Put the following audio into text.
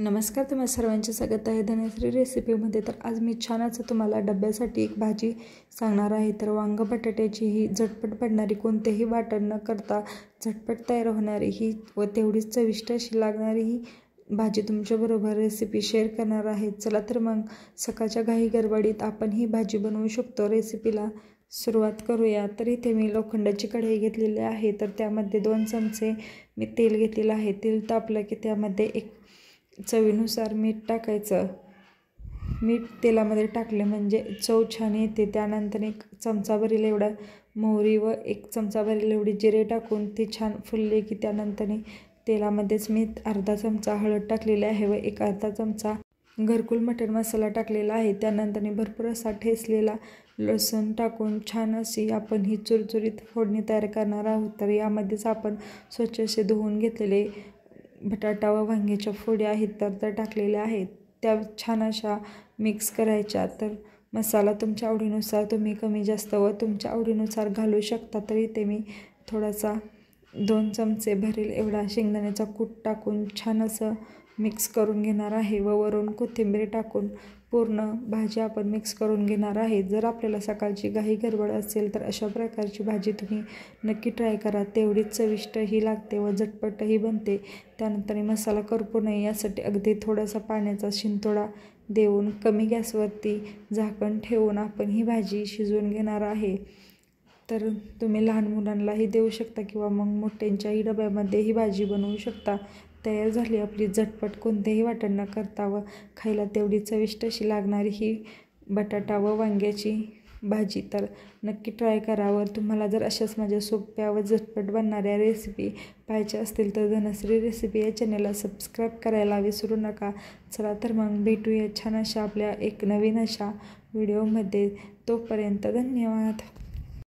नमस्कार, तुम्हा सर्वांचे स्वागत आहे धनश्री रेसिपीमध्ये। तर आज मी छान असं तुम्हाला डब्यासाठी एक भाजी सांगणार आहे। तर वांग बटाट्याची ही झटपट बनणारी, कोणतेही वाटण न करता झटपट तयार होणारी ही व तेवढीच चविष्ट अशी लागणारी ही भाजी तुमच्याबरोबर रेसिपी शेअर करणार आहे। चला तर मग सकाळच्या घाई गडबडीत आपण ही भाजी बनवू शकतो। रेसिपीला सुरुवात करूया। तर इथे मी लोखंडाची कढई घेतलेली आहे। तर त्यामध्ये 2 चमचे मी तेल घेतलेलं आहे। तेल तापलं की त्यामध्ये एक चवीनुसार मीठ टाकायचं। मीठ तेलामध्ये टाकले म्हणजे चव छान येते। त्यानंतर 1 चमचा भरेल एवढा मोहरी व 1 चमचा भरेल एवढी जिरे टाकून ते छान फुलले की त्यानंतर तेलामध्येच मी अर्धा चमचा हळद टाकलेली आहे व अर्धा चमचा घरकुल मटण मसाला टाकलेला आहे। त्यानंतर भरपूर असा ठेचलेला लसूण टाकून छान अशी आपण ही चुरचुरीत फोडणी तयार करणार आहोत। तर यामध्येच आपण स्वच्छ असे धुवून घेतलेले बटाटा व वांग्याच्या फोडी आहेत तर टाकलेल्या आहेत। त्या छान अशा मिक्स करायच्या। तर मसाला तुमच्या आवडीनुसार तुम्ही कमी जास्त व तुमच्या आवडीनुसार घालू शकता। तर इथे मी थोडासा 2 चमचे भरेल एवढा शेंगदाण्याचा कूट टाकून छान असं मिक्स करून घेणार आहे व वरून कोथिंबीर टाकून पूर्ण भाजी आपण मिक्स करून घेणार आहे। जर आपल्याला सकाळची घाई गडबड असेल तर अशा प्रकारची भाजी तुम्ही नक्की ट्राय करा। तेवढीच चविष्टही लागते व झटपटही बनते। त्यानंतर मसाला करपू नये यासाठी अगदी थोडासा पाण्याचा शिंतोडा देऊन कमी गॅसवरती झाकण ठेवून आपण ही भाजी शिजवून घेणार आहे। तर तुम्ही लहान मुलांनाही देऊ शकता किंवा मग मोठ्यांच्याही डब्यामध्ये ही भाजी बनवू शकता। तयार झाली आपली झटपट, कोणतेही वाटण न करता व खायला तेवढी चविष्ट अशी लागणारी ही बटाटा व वांग्याची भाजी। तर नक्की ट्राय करा। व तुम्हाला जर अशाच माझ्या सोप्या व झटपट बनणाऱ्या रेसिपी पाहायच्या असतील तर धनश्री रेसिपी या चॅनलला सबस्क्राईब करायला विसरू नका। चला तर मग भेटूया छान अशा आपल्या एक नवीन अशा व्हिडिओमध्ये। तोपर्यंत धन्यवाद।